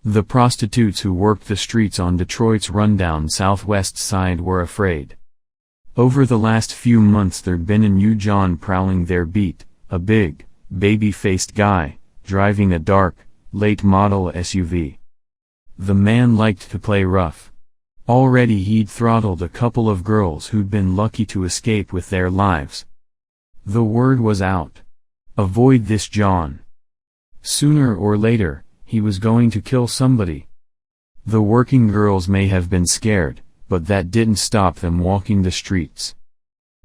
The prostitutes who worked the streets on Detroit's rundown southwest side were afraid. Over the last few months there'd been a new John prowling their beat, a big, baby-faced guy, driving a dark, late-model SUV. The man liked to play rough. Already he'd throttled a couple of girls who'd been lucky to escape with their lives. The word was out. Avoid this John. Sooner or later, he was going to kill somebody. The working girls may have been scared, but that didn't stop them walking the streets.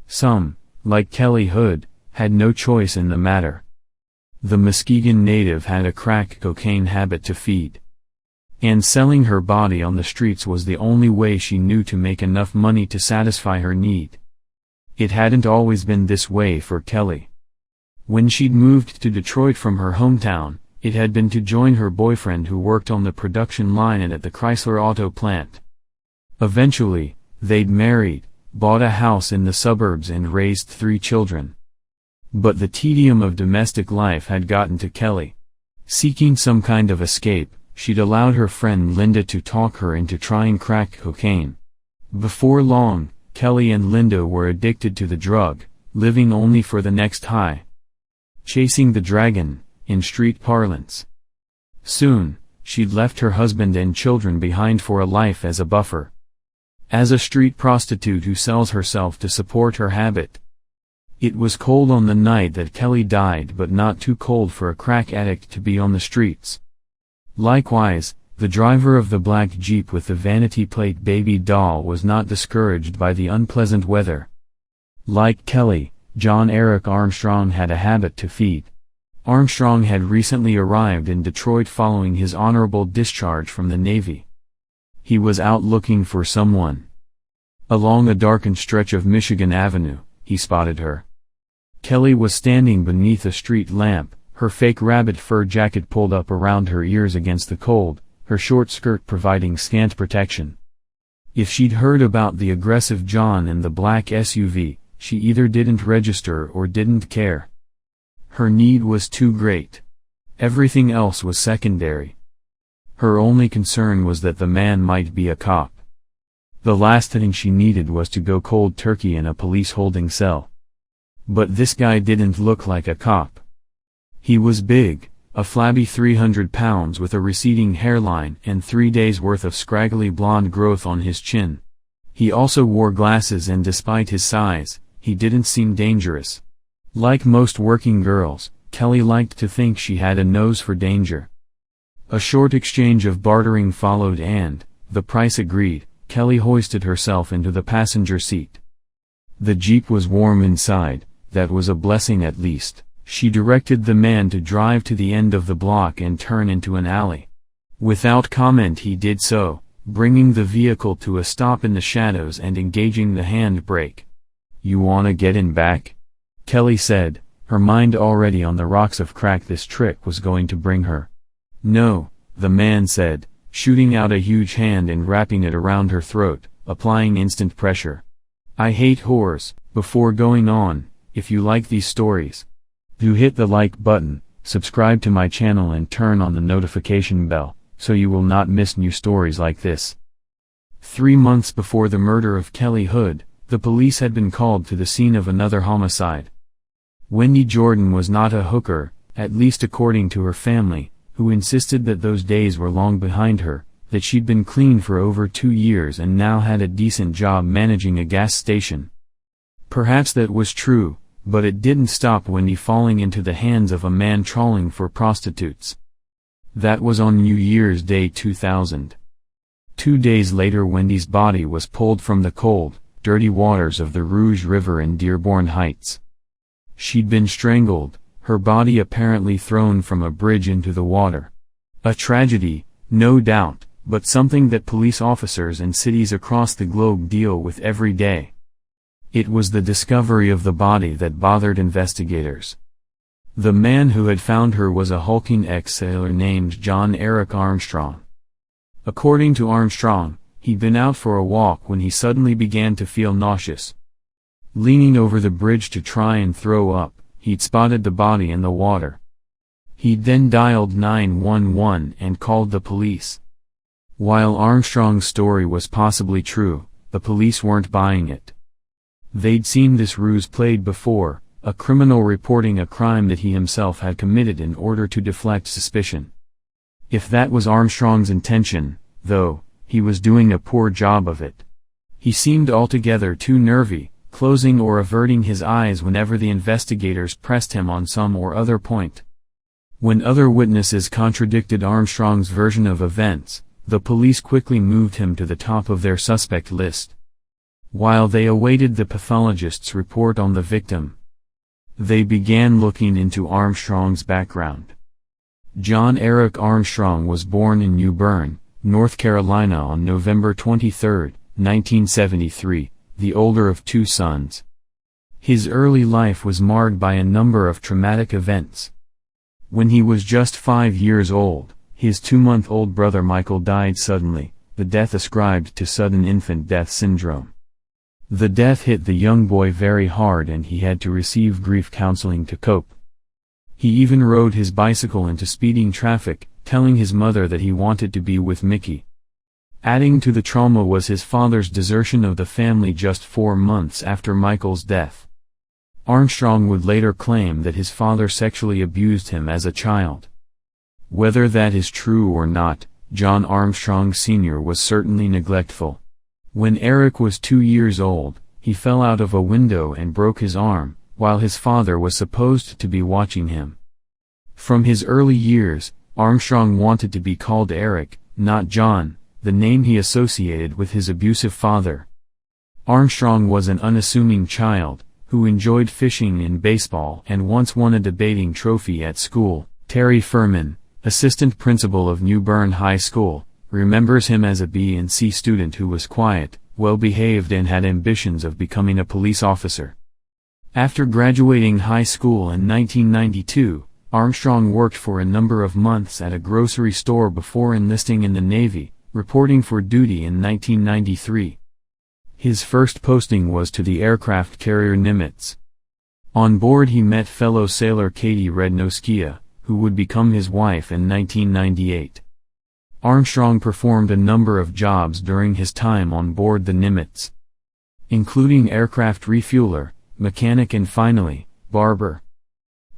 Some, like Kelly Hood, had no choice in the matter. The Muskegon native had a crack cocaine habit to feed. And selling her body on the streets was the only way she knew to make enough money to satisfy her need. It hadn't always been this way for Kelly. When she'd moved to Detroit from her hometown, it had been to join her boyfriend who worked on the production line and at the Chrysler auto plant. Eventually, they'd married, bought a house in the suburbs and raised 3 children. But the tedium of domestic life had gotten to Kelly. Seeking some kind of escape, she'd allowed her friend Linda to talk her into trying crack cocaine. Before long, Kelly and Linda were addicted to the drug, living only for the next high. Chasing the dragon, in street parlance. Soon, she'd left her husband and children behind for a life as a buffer. As a street prostitute who sells herself to support her habit. It was cold on the night that Kelly died, but not too cold for a crack addict to be on the streets. Likewise, the driver of the black Jeep with the vanity plate baby doll was not discouraged by the unpleasant weather. Like Kelly, John Eric Armstrong had a habit to feed. Armstrong had recently arrived in Detroit following his honorable discharge from the Navy. He was out looking for someone. Along a darkened stretch of Michigan Avenue, he spotted her. Kelly was standing beneath a street lamp, her fake rabbit fur jacket pulled up around her ears against the cold, her short skirt providing scant protection. If she'd heard about the aggressive John in the black SUV, she either didn't register or didn't care. Her need was too great. Everything else was secondary. Her only concern was that the man might be a cop. The last thing she needed was to go cold turkey in a police holding cell. But this guy didn't look like a cop. He was big, a flabby 300 pounds with a receding hairline and 3 days' worth of scraggly blonde growth on his chin. He also wore glasses, and despite his size, he didn't seem dangerous. Like most working girls, Kelly liked to think she had a nose for danger. A short exchange of bartering followed and, the price agreed, Kelly hoisted herself into the passenger seat. The Jeep was warm inside, that was a blessing at least. She directed the man to drive to the end of the block and turn into an alley. Without comment he did so, bringing the vehicle to a stop in the shadows and engaging the handbrake. "You wanna get in back?" Kelly said, her mind already on the rocks of crack this trick was going to bring her. "No," the man said, shooting out a huge hand and wrapping it around her throat, applying instant pressure. "I hate whores." Before going on, if you like these stories, do hit the like button, subscribe to my channel and turn on the notification bell, so you will not miss new stories like this. 3 months before the murder of Kelly Hood, the police had been called to the scene of another homicide. Wendy Jordan was not a hooker, at least according to her family, who insisted that those days were long behind her, that she'd been clean for over 2 years and now had a decent job managing a gas station. Perhaps that was true, but it didn't stop Wendy falling into the hands of a man trawling for prostitutes. That was on New Year's Day 2000. 2 days later Wendy's body was pulled from the cold, dirty waters of the Rouge River in Dearborn Heights. She'd been strangled, her body apparently thrown from a bridge into the water. A tragedy, no doubt, but something that police officers and cities across the globe deal with every day. It was the discovery of the body that bothered investigators. The man who had found her was a hulking ex-sailor named John Eric Armstrong. According to Armstrong, he'd been out for a walk when he suddenly began to feel nauseous. Leaning over the bridge to try and throw up, he'd spotted the body in the water. He then dialed 911 and called the police. While Armstrong's story was possibly true, the police weren't buying it. They'd seen this ruse played before, a criminal reporting a crime that he himself had committed in order to deflect suspicion. If that was Armstrong's intention, though, he was doing a poor job of it. He seemed altogether too nervy, closing or averting his eyes whenever the investigators pressed him on some or other point. When other witnesses contradicted Armstrong's version of events, the police quickly moved him to the top of their suspect list. While they awaited the pathologist's report on the victim, they began looking into Armstrong's background. John Eric Armstrong was born in New Bern, North Carolina on November 23, 1973, the older of two sons. His early life was marred by a number of traumatic events. When he was just 5 years old, his 2-month-old brother Michael died suddenly, the death ascribed to sudden infant death syndrome. The death hit the young boy very hard and he had to receive grief counseling to cope. He even rode his bicycle into speeding traffic, telling his mother that he wanted to be with Mickey. Adding to the trauma was his father's desertion of the family just 4 months after Michael's death. Armstrong would later claim that his father sexually abused him as a child. Whether that is true or not, John Armstrong Sr. was certainly neglectful. When Eric was 2 years old, he fell out of a window and broke his arm, while his father was supposed to be watching him. From his early years, Armstrong wanted to be called Eric, not John, the name he associated with his abusive father. Armstrong was an unassuming child, who enjoyed fishing and baseball and once won a debating trophy at school. Terry Furman, assistant principal of New Bern High School, remembers him as a B and C student who was quiet, well-behaved and had ambitions of becoming a police officer. After graduating high school in 1992, Armstrong worked for a number of months at a grocery store before enlisting in the Navy, reporting for duty in 1993. His first posting was to the aircraft carrier Nimitz. On board he met fellow sailor Katie Rednowskia, who would become his wife in 1998. Armstrong performed a number of jobs during his time on board the Nimitz, including aircraft refueler, mechanic and finally, barber.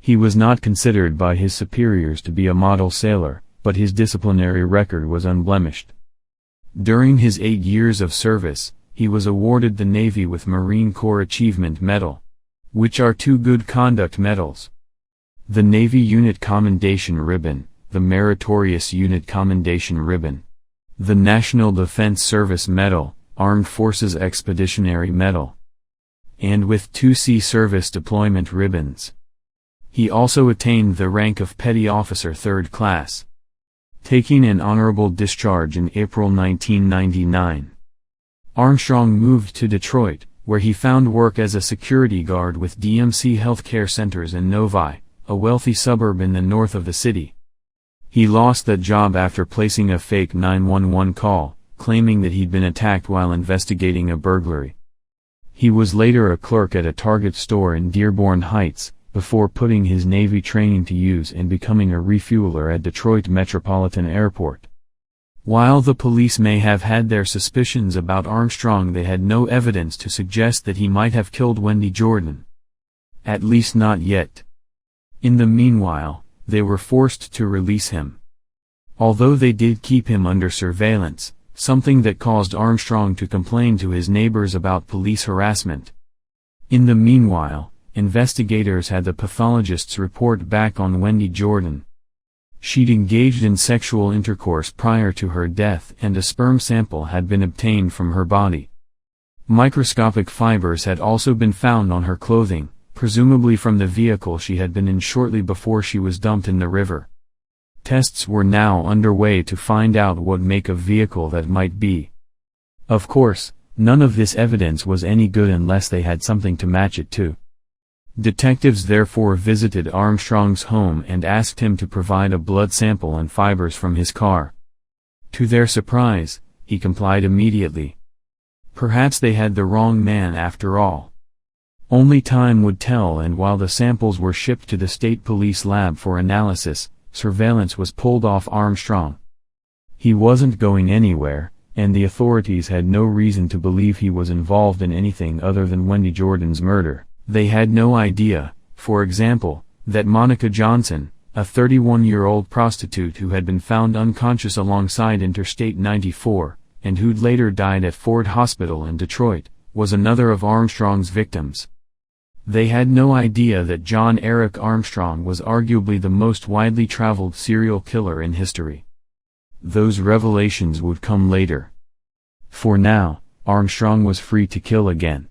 He was not considered by his superiors to be a model sailor, but his disciplinary record was unblemished. During his 8 years of service, he was awarded the Navy with Marine Corps Achievement Medal, which are 2 good conduct medals. The Navy Unit Commendation Ribbon, the Meritorious Unit Commendation Ribbon, the National Defense Service Medal, Armed Forces Expeditionary Medal, and with 2 Sea Service Deployment Ribbons. He also attained the rank of Petty Officer 3rd Class, taking an honorable discharge in April 1999. Armstrong moved to Detroit, where he found work as a security guard with DMC Healthcare Centers in Novi, a wealthy suburb in the north of the city. He lost that job after placing a fake 911 call, claiming that he'd been attacked while investigating a burglary. He was later a clerk at a Target store in Dearborn Heights, before putting his Navy training to use and becoming a refueler at Detroit Metropolitan Airport. While the police may have had their suspicions about Armstrong, they had no evidence to suggest that he might have killed Wendy Jordan. At least not yet. In the meanwhile, they were forced to release him. Although they did keep him under surveillance, something that caused Armstrong to complain to his neighbors about police harassment. In the meanwhile, investigators had the pathologist's report back on Wendy Jordan. She'd engaged in sexual intercourse prior to her death and a sperm sample had been obtained from her body. Microscopic fibers had also been found on her clothing, presumably from the vehicle she had been in shortly before she was dumped in the river. Tests were now underway to find out what make of vehicle that might be. Of course, none of this evidence was any good unless they had something to match it to. Detectives therefore visited Armstrong's home and asked him to provide a blood sample and fibers from his car. To their surprise, he complied immediately. Perhaps they had the wrong man after all. Only time would tell, and while the samples were shipped to the state police lab for analysis, surveillance was pulled off Armstrong. He wasn't going anywhere, and the authorities had no reason to believe he was involved in anything other than Wendy Jordan's murder. They had no idea, for example, that Monica Johnson, a 31-year-old prostitute who had been found unconscious alongside Interstate 94, and who'd later died at Ford Hospital in Detroit, was another of Armstrong's victims. They had no idea that John Eric Armstrong was arguably the most widely traveled serial killer in history. Those revelations would come later. For now, Armstrong was free to kill again.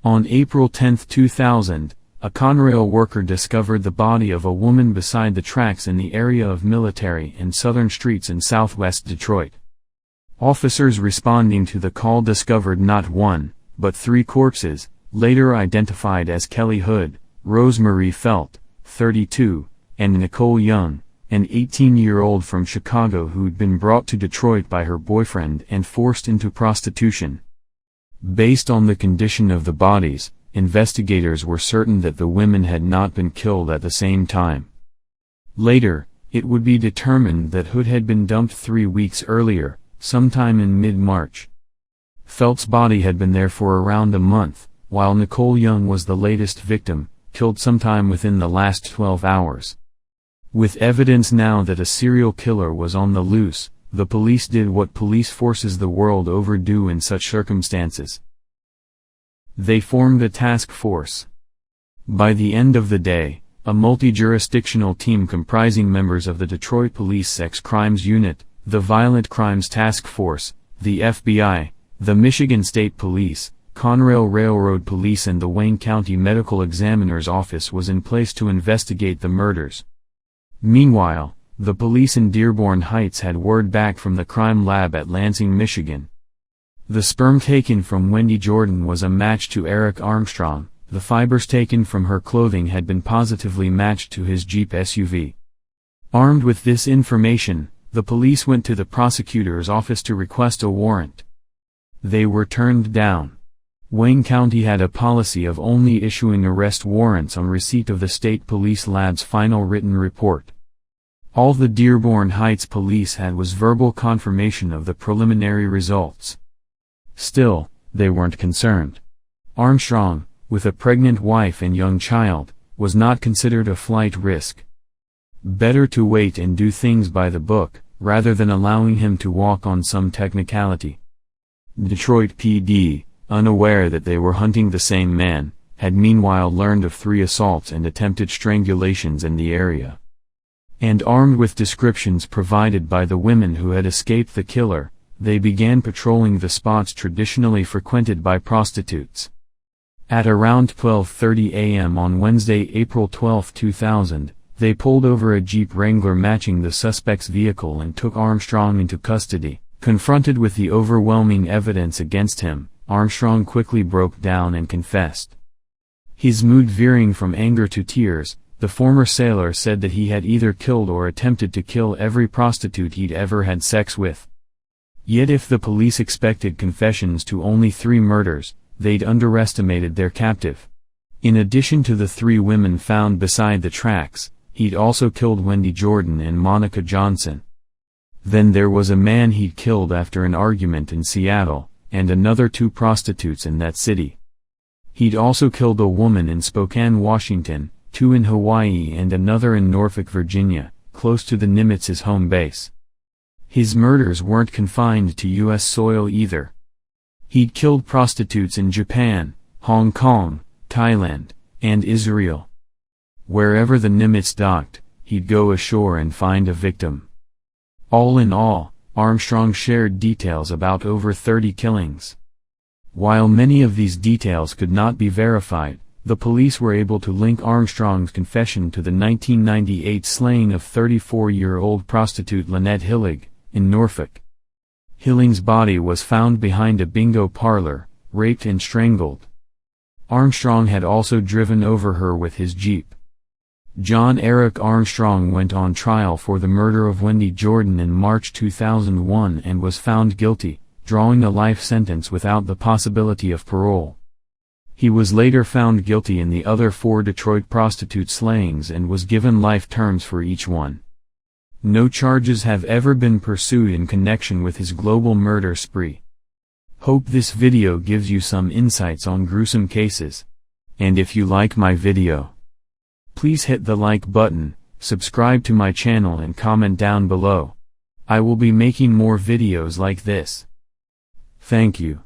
On April 10, 2000, a Conrail worker discovered the body of a woman beside the tracks in the area of Military and Southern Streets in southwest Detroit. Officers responding to the call discovered not one, but three corpses, later identified as Kelly Hood, Rosemary Felt, 32, and Nicole Young, an 18-year-old from Chicago who'd been brought to Detroit by her boyfriend and forced into prostitution. Based on the condition of the bodies, investigators were certain that the women had not been killed at the same time. Later, it would be determined that Hood had been dumped 3 weeks earlier, sometime in mid-March. Felt's body had been there for around a month, while Nicole Young was the latest victim, killed sometime within the last 12 hours. With evidence now that a serial killer was on the loose, the police did what police forces the world over do in such circumstances. They formed a task force. By the end of the day, a multi-jurisdictional team comprising members of the Detroit Police Sex Crimes Unit, the Violent Crimes Task Force, the FBI, the Michigan State Police, Conrail Railroad Police and the Wayne County Medical Examiner's Office was in place to investigate the murders. Meanwhile, the police in Dearborn Heights had word back from the crime lab at Lansing, Michigan. The sperm taken from Wendy Jordan was a match to Eric Armstrong. The fibers taken from her clothing had been positively matched to his Jeep SUV. Armed with this information, the police went to the prosecutor's office to request a warrant. They were turned down. Wayne County had a policy of only issuing arrest warrants on receipt of the state police lab's final written report. All the Dearborn Heights police had was verbal confirmation of the preliminary results. Still, they weren't concerned. Armstrong, with a pregnant wife and young child, was not considered a flight risk. Better to wait and do things by the book, rather than allowing him to walk on some technicality. Detroit PD, unaware that they were hunting the same man, had meanwhile learned of 3 assaults and attempted strangulations in the area. And armed with descriptions provided by the women who had escaped the killer, they began patrolling the spots traditionally frequented by prostitutes. At around 12:30 a.m. on Wednesday, April 12, 2000, they pulled over a Jeep Wrangler matching the suspect's vehicle and took Armstrong into custody. Confronted with the overwhelming evidence against him, Armstrong quickly broke down and confessed. His mood veering from anger to tears, the former sailor said that he had either killed or attempted to kill every prostitute he'd ever had sex with. Yet if the police expected confessions to only 3 murders, they'd underestimated their captive. In addition to the 3 women found beside the tracks, he'd also killed Wendy Jordan and Monica Johnson. Then there was a man he'd killed after an argument in Seattle, and another 2 prostitutes in that city. He'd also killed a woman in Spokane, Washington, 2 in Hawaii and another in Norfolk, Virginia, close to the Nimitz's home base. His murders weren't confined to U.S. soil either. He'd killed prostitutes in Japan, Hong Kong, Thailand, and Israel. Wherever the Nimitz docked, he'd go ashore and find a victim. All in all, Armstrong shared details about over 30 killings. While many of these details could not be verified, the police were able to link Armstrong's confession to the 1998 slaying of 34-year-old prostitute Lynette Hillig, in Norfolk. Hilling's body was found behind a bingo parlor, raped and strangled. Armstrong had also driven over her with his Jeep. John Eric Armstrong went on trial for the murder of Wendy Jordan in March 2001 and was found guilty, drawing a life sentence without the possibility of parole. He was later found guilty in the other 4 Detroit prostitute slayings and was given life terms for each one. No charges have ever been pursued in connection with his global murder spree. Hope this video gives you some insights on gruesome cases. And if you like my video, please hit the like button, subscribe to my channel and comment down below. I will be making more videos like this. Thank you.